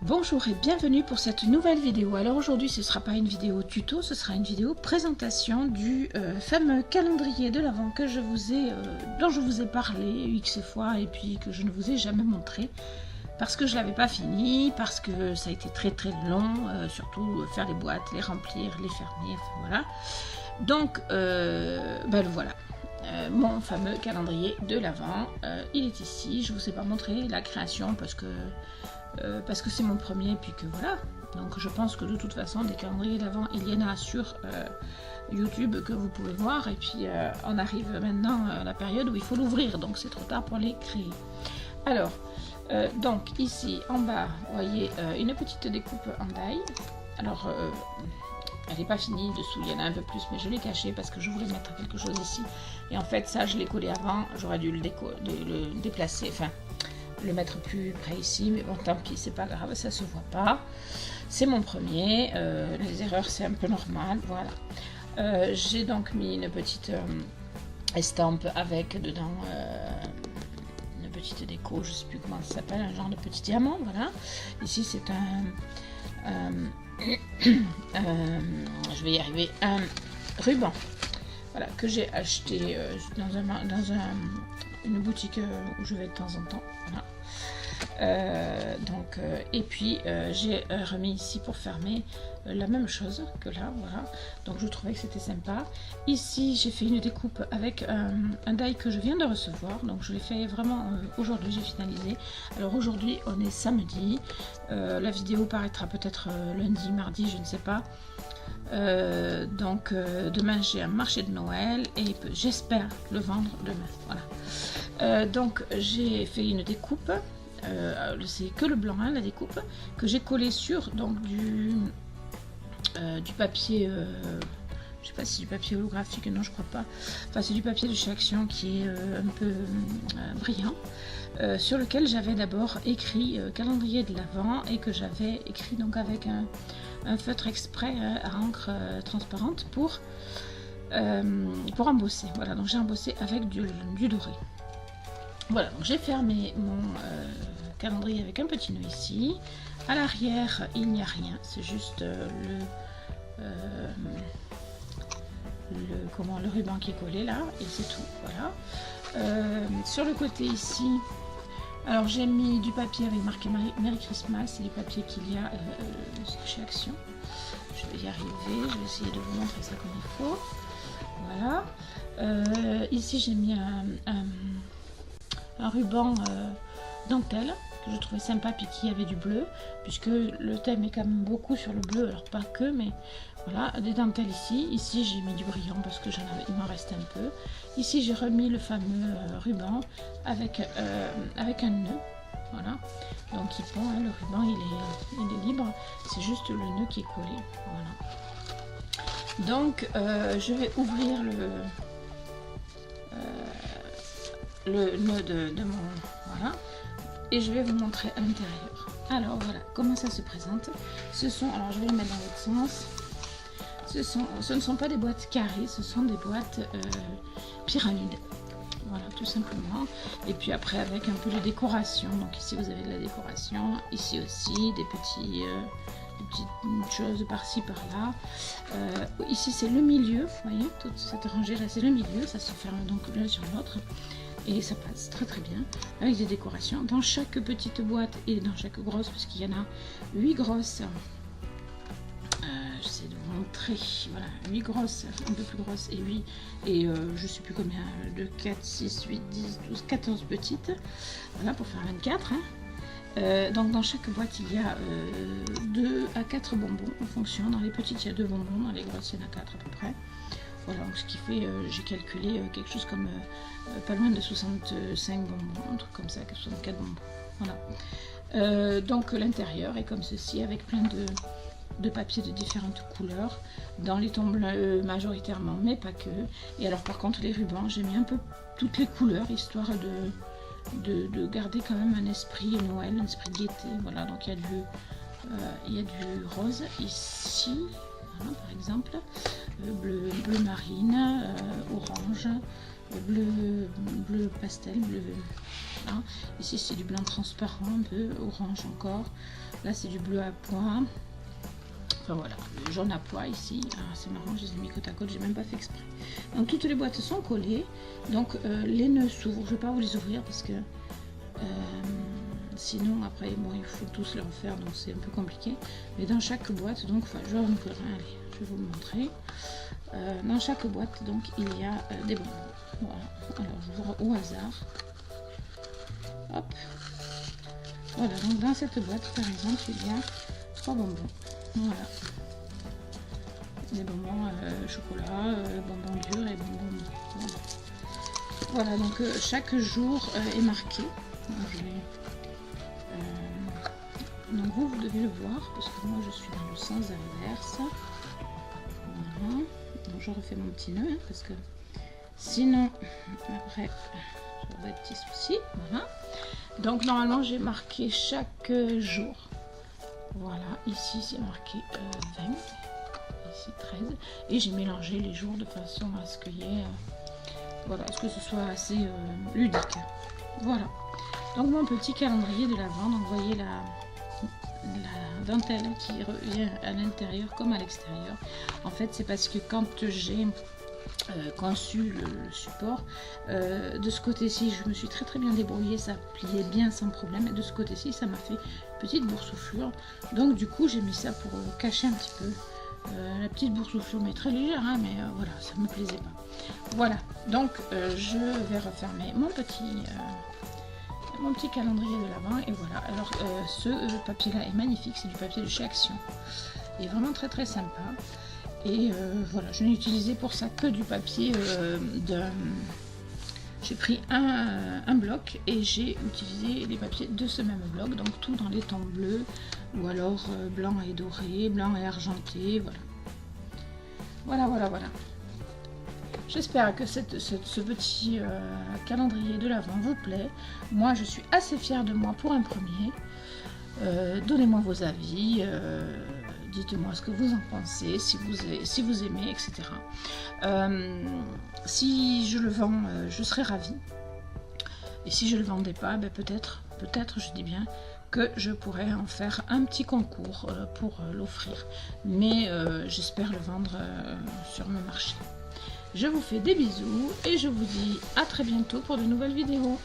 Bonjour et bienvenue pour cette nouvelle vidéo. Alors aujourd'hui ce ne sera pas une vidéo tuto, ce sera une vidéo présentation du fameux calendrier de l'Avent que dont je vous ai parlé x fois et puis que je ne vous ai jamais montré parce que je ne l'avais pas fini, parce que ça a été très long, surtout faire les boîtes, les remplir, les fermer, enfin voilà. Donc le voilà. Mon fameux calendrier de l'Avent, il est ici. Je ne vous ai pas montré la création parce que c'est mon premier et puis que voilà. Donc je pense que de toute façon des calendriers d'Avent il y en a sur YouTube que vous pouvez voir, et puis on arrive maintenant à la période où il faut l'ouvrir, donc c'est trop tard pour les créer. Alors donc ici en bas vous voyez une petite découpe en die. Alors elle n'est pas finie, dessous il y en a un peu plus, mais je l'ai caché parce que je voulais mettre quelque chose ici, et en fait ça je l'ai collé avant, j'aurais dû le déplacer, enfin le mettre plus près ici, mais bon tant pis, c'est pas grave, ça se voit pas, c'est mon premier, les erreurs c'est un peu normal, voilà. J'ai donc mis une petite estampe avec dedans une petite déco, je sais plus comment ça s'appelle, un genre de petit diamant, voilà. Ici c'est je vais y arriver, un ruban, voilà, que j'ai acheté dans une boutique où je vais de temps en temps, voilà. Et puis j'ai remis ici pour fermer la même chose que là, voilà. Donc je trouvais que c'était sympa. Ici j'ai fait une découpe avec un die que je viens de recevoir, donc je l'ai fait vraiment aujourd'hui, j'ai finalisé. Alors aujourd'hui on est samedi, la vidéo paraîtra peut-être lundi, mardi, je ne sais pas. Demain j'ai un marché de Noël et j'espère le vendre demain, voilà. Donc j'ai fait une découpe, c'est que le blanc, hein, la découpe, que j'ai collé sur donc du papier, je sais pas si c'est du papier holographique, non je crois pas, enfin c'est du papier de chez Action qui est un peu brillant, sur lequel j'avais d'abord écrit calendrier de l'Avent, et que j'avais écrit donc avec un feutre exprès à encre transparente pour embosser, voilà. Donc j'ai embossé avec du doré, voilà. Donc j'ai fermé mon calendrier avec un petit nœud ici. À l'arrière il n'y a rien, c'est juste le ruban qui est collé là, et c'est tout, voilà. Sur le côté ici, alors j'ai mis du papier avec marqué Merry Christmas, c'est du papier qu'il y a chez Action. Je vais y arriver, je vais essayer de vous montrer ça comme il faut, voilà. Ici j'ai mis un ruban dentelle que je trouvais sympa, puis qui avait du bleu, puisque le thème est quand même beaucoup sur le bleu, alors pas que, mais voilà, des dentelles ici. Ici j'ai mis du brillant parce que il m'en reste un peu. Ici j'ai remis le fameux ruban avec un nœud, voilà. Donc il pend, hein, le ruban il est libre, c'est juste le nœud qui est collé, voilà. Donc je vais ouvrir le nœud de mon, voilà, et je vais vous montrer à l'intérieur. Alors voilà comment ça se présente. Alors je vais les mettre dans l'autre sens. Ce ne sont pas des boîtes carrées, ce sont des boîtes pyramides, voilà, tout simplement. Et puis après avec un peu de décoration, donc ici vous avez de la décoration, ici aussi des petites choses par-ci par-là. Ici c'est le milieu, vous voyez, toute cette rangée là c'est le milieu, ça se ferme donc l'un sur l'autre. Et ça passe très bien avec des décorations dans chaque petite boîte et dans chaque grosse, parce qu'il y en a 8 grosses. J'essaie de vous montrer, voilà, 8 grosses, un peu plus grosses, et 8, et je sais plus combien, 2, 4, 6, 8, 10, 12, 14 petites, voilà, pour faire 24. Hein. Donc dans chaque boîte il y a 2 à 4 bonbons en fonction. Dans les petites il y a 2 bonbons, dans les grosses il y en a 4 à peu près. Voilà, donc ce qui fait, j'ai calculé quelque chose comme pas loin de 65 bonbons, un truc comme ça, 64 bonbons. Voilà. Donc l'intérieur est comme ceci, avec plein de papiers de différentes couleurs, dans les tons bleus majoritairement, mais pas que. Et alors par contre les rubans, j'ai mis un peu toutes les couleurs, histoire de garder quand même un esprit Noël, un esprit de gaieté. Voilà, donc il y a du rose ici. voilà, par exemple, bleu marine, orange, bleu pastel, bleu. Voilà. Ici c'est du blanc transparent, un peu orange encore. Là c'est du bleu à pois. Enfin voilà, le jaune à pois ici. Ah, c'est marrant, je les ai mis côte à côte, j'ai même pas fait exprès. Donc toutes les boîtes sont collées. Donc les nœuds s'ouvrent. Je vais pas vous les ouvrir parce que sinon après bon, il faut tous les refaire, donc c'est un peu compliqué. Mais dans chaque boîte, donc enfin, je vais vous le montrer. Dans chaque boîte, donc il y a des bonbons. Voilà. Alors j'ouvre au hasard. Hop. Voilà, donc dans cette boîte par exemple il y a 3 bonbons. Voilà. Des bonbons chocolat, bonbons durs et bonbons. Voilà, donc chaque jour est marqué. Donc vous devez le voir parce que moi je suis dans le sens inverse. Voilà. Donc je refais mon petit nœud hein, parce que sinon après j'aurai des petits soucis. Voilà. Donc normalement j'ai marqué chaque jour. Voilà, ici c'est marqué 20, ici 13, et j'ai mélangé les jours de façon à ce qu'il y ait, voilà, à ce que ce soit assez ludique. Voilà, donc mon petit calendrier de l'Avent, donc vous voyez la dentelle qui revient à l'intérieur comme à l'extérieur. En fait c'est parce que quand j'ai conçu le support, de ce côté-ci je me suis très bien débrouillée, ça pliait bien sans problème, et de ce côté-ci ça m'a fait petite boursouflure, donc du coup j'ai mis ça pour cacher un petit peu la petite boursouflure, mais très légère hein, mais voilà, ça me plaisait pas. Voilà, donc je vais refermer mon petit calendrier de l'Avent, et voilà. Alors ce papier là est magnifique, c'est du papier de chez Action, il est vraiment très sympa. Et voilà, je n'ai utilisé pour ça que du papier j'ai pris un bloc et j'ai utilisé les papiers de ce même bloc, donc tout dans les tons bleus ou alors blanc et doré, blanc et argenté, voilà. Voilà. J'espère que ce petit calendrier de l'Avent vous plaît. Moi je suis assez fière de moi pour un premier. Donnez-moi vos avis. Dites-moi ce que vous en pensez, si vous aimez, etc. Si je le vends, je serais ravie. Et si je ne le vendais pas, ben peut-être, je dis bien, que je pourrais en faire un petit concours pour l'offrir. Mais j'espère le vendre sur mon marché. Je vous fais des bisous et je vous dis à très bientôt pour de nouvelles vidéos.